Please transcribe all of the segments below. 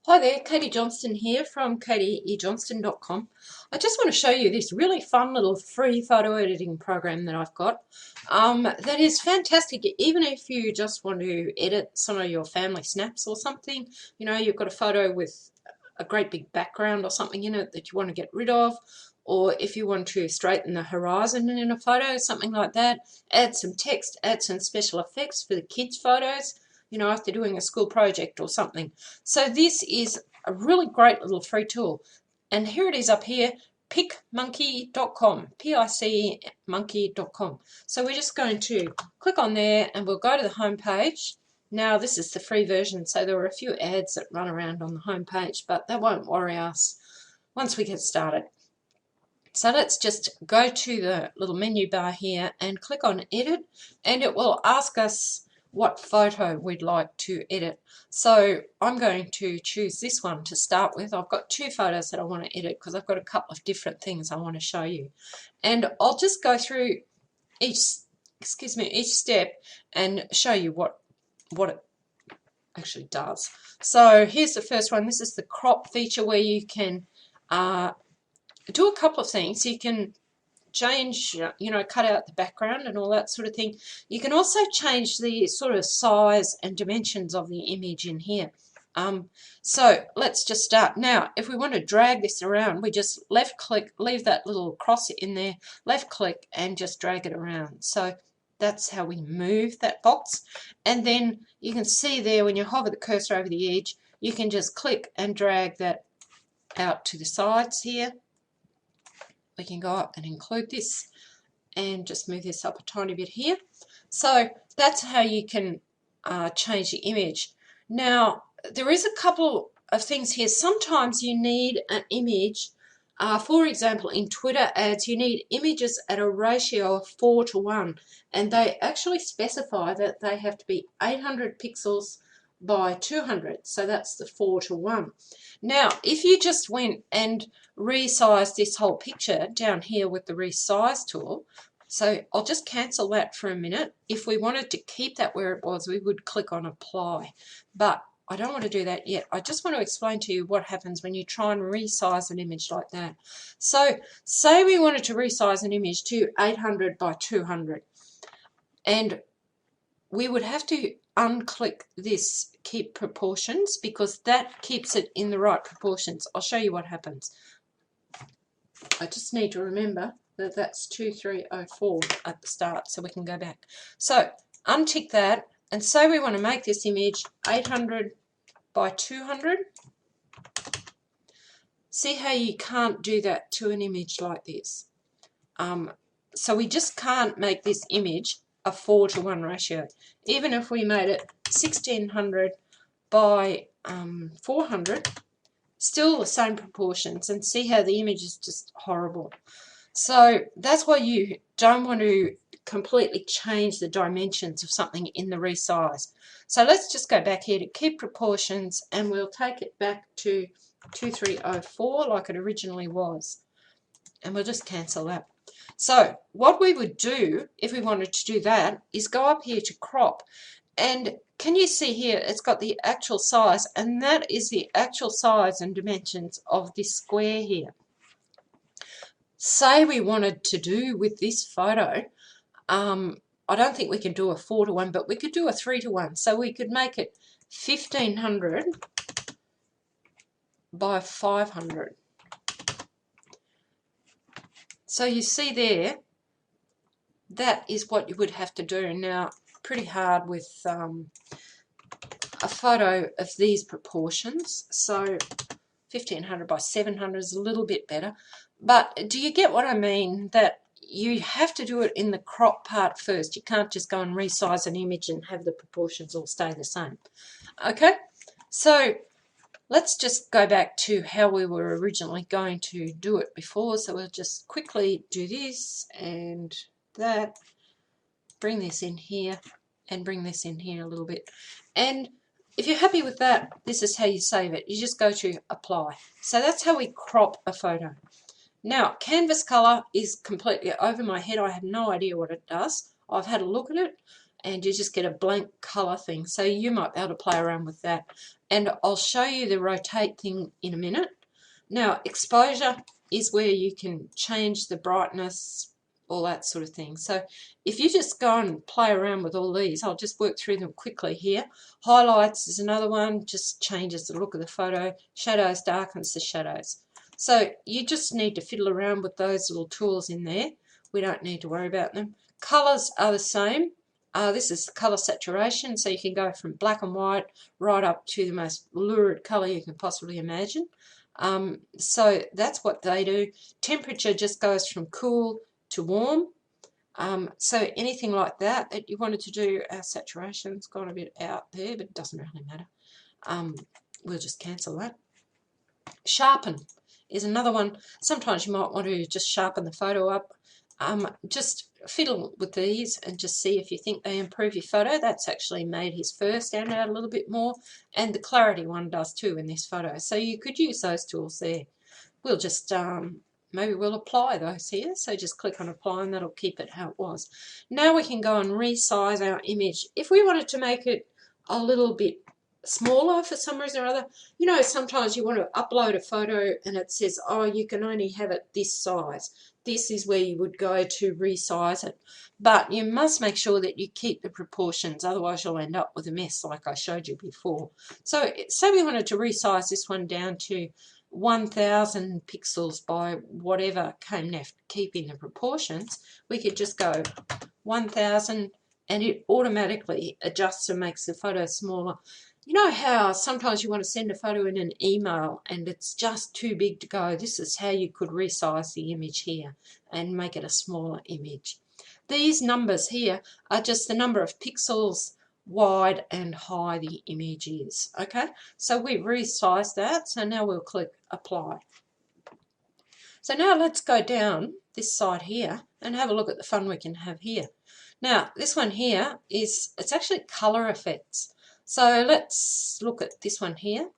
Hi there, Katie Johnston here from katiejohnston.com. I just want to show you this really fun little free photo editing program that I've got that is fantastic. Even if you just want to edit some of your family snaps or something, you know, you've got a photo with a great big background or something in it that you want to get rid of, or if you want to straighten the horizon in a photo, something like that, add some text, add some special effects for the kids' photos, you know, if they're doing a school project or something. So this is a really great little free tool. And here it is up here, PicMonkey.com, PicMonkey.com. So we're just going to click on there and we'll go to the home page. Now this is the free version, so there are a few ads that run around on the home page, but that won't worry us once we get started. So let's just go to the little menu bar here and click on edit, and it will ask us what photo we'd like to edit. So I'm going to choose this one to start with. I've got two photos that I want to edit because I've got a couple of different things I want to show you. And I'll just go through each step and show you what it actually does. So here's the first one. This is the crop feature where you can do a couple of things. You can change, you know, cut out the background and all that sort of thing. You can also change the sort of size and dimensions of the image in here. So let's just start. Now, if we want to drag this around, we just left click, leave that little cross in there, left click and just drag it around. So that's how we move that box. And then you can see there when you hover the cursor over the edge, you can just click and drag that out to the sides here. We can go up and include this and just move this up a tiny bit here. So that's how you can change the image. Now there is a couple of things here. Sometimes you need an image, for example in Twitter ads you need images at a ratio of 4:1, and they actually specify that they have to be 800 pixels by 200, so that's the 4:1. Now if you just went and resize this whole picture down here with the resize tool, so I'll just cancel that for a minute. If we wanted to keep that where it was, we would click on apply, but I don't want to do that yet. I just want to explain to you what happens when you try and resize an image like that. So say we wanted to resize an image to 800 by 200, and we would have to unclick this keep proportions because that keeps it in the right proportions. I'll show you what happens. I just need to remember that that's 2304 at the start, so we can go back. So untick that and say we want to make this image 800 by 200. See how you can't do that to an image like this. So we just can't make this image a 4:1 ratio. Even if we made it 1600 by 400, still the same proportions, and see how the image is just horrible. So that's why you don't want to completely change the dimensions of something in the resize. So let's just go back here to keep proportions and we'll take it back to 2304 like it originally was, and we'll just cancel that. So what we would do if we wanted to do that is go up here to crop, and can you see here it's got the actual size, and that is the actual size and dimensions of this square here. Say we wanted to do with this photo, I don't think we can do a 4:1, but we could do a 3:1. So we could make it 1500 by 500. So you see there, that is what you would have to do. Now, pretty hard with a photo of these proportions. So 1500 by 700 is a little bit better. But do you get what I mean? That you have to do it in the crop part first. You can't just go and resize an image and have the proportions all stay the same. Okay, so let's just go back to how we were originally going to do it before. So we'll just quickly do this and that, bring this in here and bring this in here a little bit. And if you're happy with that, this is how you save it. You just go to apply. So that's how we crop a photo. Now, canvas color is completely over my head. I have no idea what it does. I've had a look at it and you just get a blank color thing. So you might be able to play around with that. And I'll show you the rotate thing in a minute. Now, exposure is where you can change the brightness, all that sort of thing. So if you just go and play around with all these, I'll just work through them quickly here. Highlights is another one, just changes the look of the photo. Shadows darkens the shadows. So you just need to fiddle around with those little tools in there. We don't need to worry about them. Colors are the same. This is the color saturation, so you can go from black and white right up to the most lurid color you can possibly imagine. So that's what they do. Temperature just goes from cool to warm. So anything like that that you wanted to do, our saturation's gone a bit out there, but it doesn't really matter. We'll just cancel that. Sharpen is another one. Sometimes you might want to just sharpen the photo up. Just fiddle with these and just see if you think they improve your photo. That's actually made his fur stand out a little bit more, and the clarity one does too in this photo. So you could use those tools there. We'll just maybe we'll apply those here. So just click on apply and that'll keep it how it was. Now we can go and resize our image. If we wanted to make it a little bit smaller for some reason or other, you know, sometimes you want to upload a photo and it says, oh, you can only have it this size. This is where you would go to resize it. But you must make sure that you keep the proportions, otherwise you'll end up with a mess like I showed you before. So say we wanted to resize this one down to 1000 pixels by whatever came left, keeping the proportions, we could just go 1000 and it automatically adjusts and makes the photo smaller. You know how sometimes you want to send a photo in an email and it's just too big to go? This is how you could resize the image here and make it a smaller image. These numbers here are just the number of pixels wide and high the image is. Okay, so we've resized that, so now we'll click apply. So now let's go down this side here and have a look at the fun we can have here. Now this one here is, it's actually color effects. So let's look at this one here,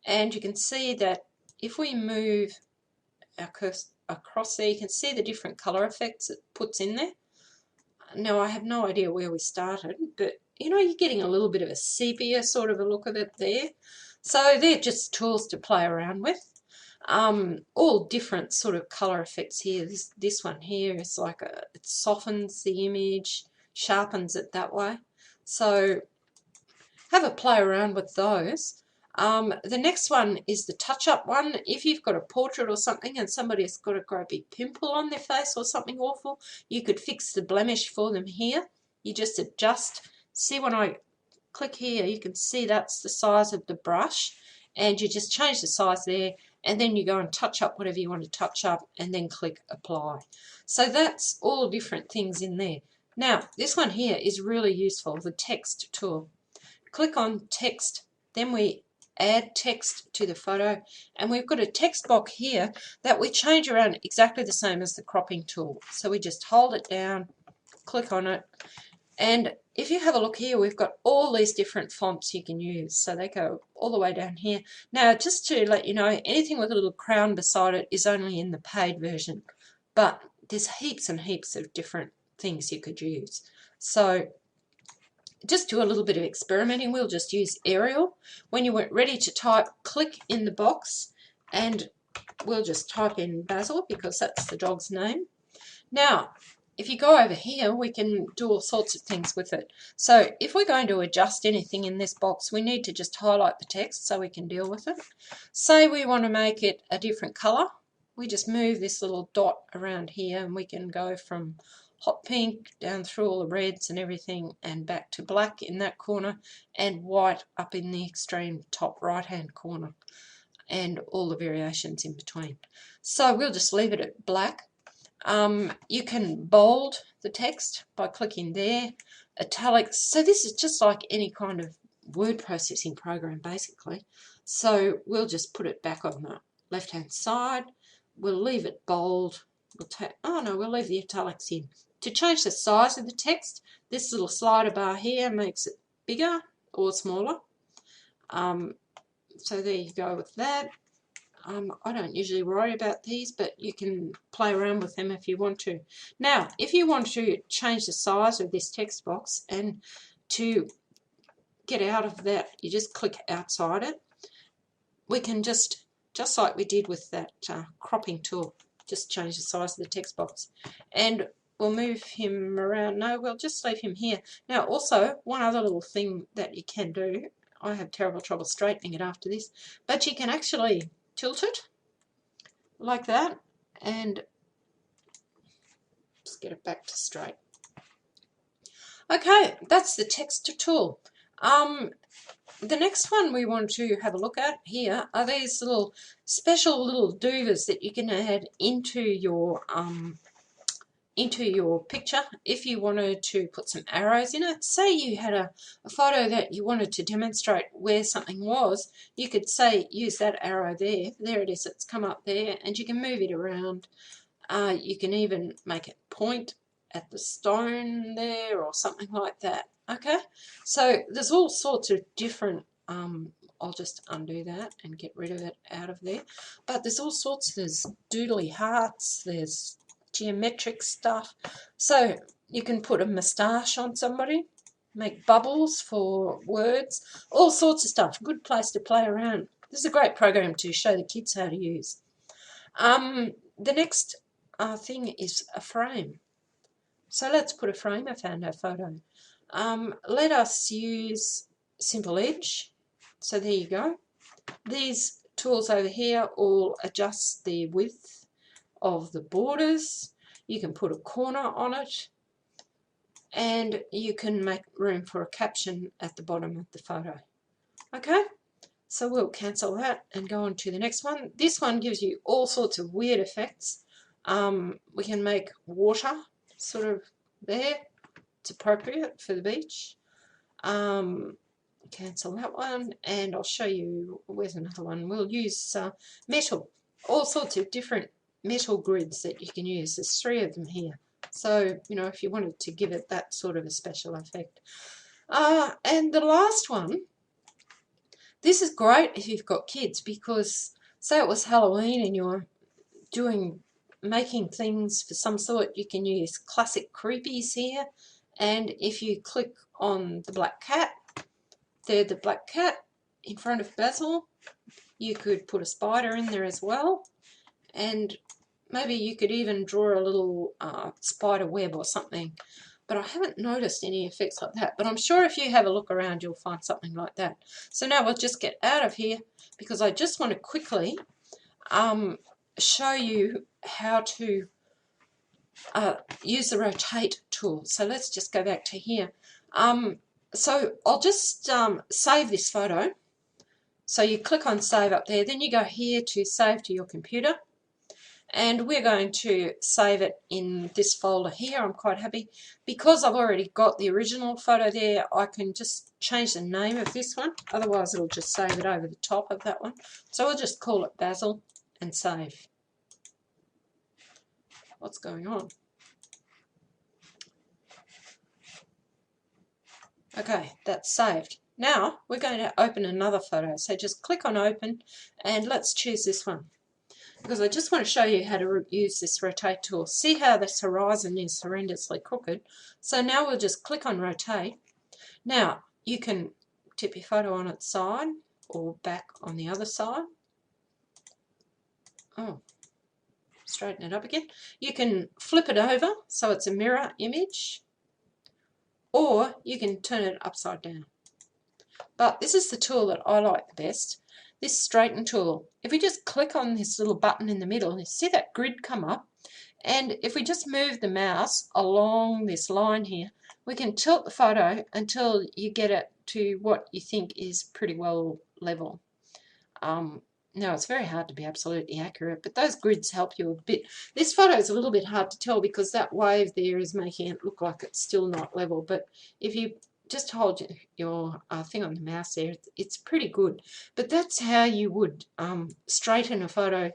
and you can see that if we move our cursor across there, you can see the different color effects it puts in there. Now I have no idea where we started, but you know, you're getting a little bit of a sepia sort of a look of it there. So they're just tools to play around with. All different sort of color effects here. This one here is like it softens the image, sharpens it that way. So have a play around with those. The next one is the touch-up one. If you've got a portrait or something and somebody's got a great big pimple on their face or something awful, you could fix the blemish for them here. You just adjust. See, when I click here, you can see that's the size of the brush, and you just change the size there, and then you go and touch up whatever you want to touch up and then click apply. So that's all different things in there. Now this one here is really useful, the text tool. Click on text, then we add text to the photo, and we've got a text box here that we change around exactly the same as the cropping tool. So we just hold it down, click on it, and if you have a look here, we've got all these different fonts you can use. So they go all the way down here. Now just to let you know, anything with a little crown beside it is only in the paid version, but there's heaps and heaps of different things you could use. So just do a little bit of experimenting. We'll just use Arial. When you're ready to type, click in the box and we'll just type in Basil because that's the dog's name. Now, if you go over here, we can do all sorts of things with it. So if we're going to adjust anything in this box, we need to just highlight the text so we can deal with it. Say we want to make it a different color. We just move this little dot around here and we can go from hot pink down through all the reds and everything and back to black in that corner and white up in the extreme top right hand corner and all the variations in between. So we'll just leave it at black. You can bold the text by clicking there, italics. So this is just like any kind of word processing program basically. So we'll just put it back on the left hand side. We'll leave it bold. We'll leave the italics in. To change the size of the text, this little slider bar here makes it bigger or smaller. So there you go with that. I don't usually worry about these, but you can play around with them if you want to. Now, if you want to change the size of this text box and to get out of that, you just click outside it. We can just like we did with that cropping tool, just change the size of the text box. And we'll move him around. No, we'll just leave him here. Now, also, one other little thing that you can do, I have terrible trouble straightening it after this, but you can actually tilt it like that and just get it back to straight. Okay, that's the texture tool. The next one we want to have a look at here are these little special little doovers that you can add into your picture if you wanted to put some arrows in it. Say you had a photo that you wanted to demonstrate where something was, you could say use that arrow there. There it is, it's come up there, and you can move it around. You can even make it point at the stone there or something like that. Okay, so there's all sorts of different, I'll just undo that and get rid of it out of there, but there's all sorts, there's doodly hearts, there's geometric stuff, so you can put a moustache on somebody, make bubbles for words, all sorts of stuff. Good place to play around. This is a great program to show the kids how to use. The next thing is a frame. So let's put a frame. I found our photo. Let us use Simple Edge. So there you go. These tools over here all adjust the width of the borders. You can put a corner on it, and you can make room for a caption at the bottom of the photo. Okay, so we'll cancel that and go on to the next one. This one gives you all sorts of weird effects. We can make water sort of there. It's appropriate for the beach. Cancel that one, and I'll show you, where's another one. We'll use metal, all sorts of different metal grids that you can use. There's 3 of them here, so you know, if you wanted to give it that sort of a special effect. And the last one, this is great if you've got kids, because say it was Halloween and you're making things for some sort, you can use classic creepies here, and if you click on the black cat, there, the black cat in front of Basil, you could put a spider in there as well, and maybe you could even draw a little spider web or something, but I haven't noticed any effects like that, but I'm sure if you have a look around you'll find something like that. So now we'll just get out of here, because I just want to quickly show you how to use the rotate tool. So let's just go back to here. So I'll just save this photo. So you click on save up there, then you go here to save to your computer, and we're going to save it in this folder here. I'm quite happy because I've already got the original photo there. I can just change the name of this one, otherwise it'll just save it over the top of that one. So we'll just call it Basil and save. What's going on? Okay, that's saved. Now we're going to open another photo, so just click on open and let's choose this one, because I just want to show you how to use this rotate tool. See how this horizon is horrendously crooked. So now we'll just click on rotate. Now you can tip your photo on its side or back on the other side. Oh, straighten it up again. You can flip it over so it's a mirror image, or you can turn it upside down. But this is the tool that I like the best, this straighten tool. If we just click on this little button in the middle, you see that grid come up, and if we just move the mouse along this line here, we can tilt the photo until you get it to what you think is pretty well level. Now it's very hard to be absolutely accurate, but those grids help you a bit. This photo is a little bit hard to tell because that wave there is making it look like it's still not level, but if you just hold your thing on the mouse there, it's pretty good. But that's how you would straighten a photo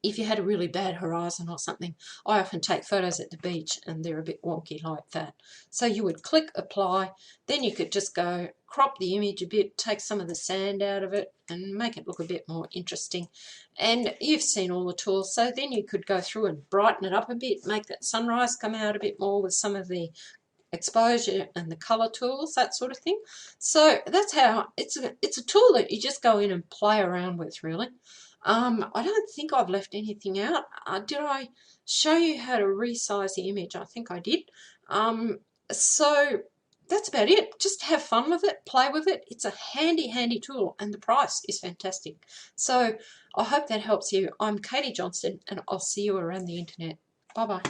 if you had a really bad horizon or something. I often take photos at the beach and they're a bit wonky like that. So you would click apply, then you could just go crop the image a bit, take some of the sand out of it and make it look a bit more interesting. And you've seen all the tools, so then you could go through and brighten it up a bit, make that sunrise come out a bit more with some of the exposure and the color tools, that sort of thing. So that's how it's a tool that you just go in and play around with, really. I don't think I've left anything out. Did I show you how to resize the image? I think I did. So that's about it. Just have fun with it, play with it. It's a handy tool and the price is fantastic. So I hope that helps you. I'm Katie Johnston and I'll see you around the internet. Bye bye.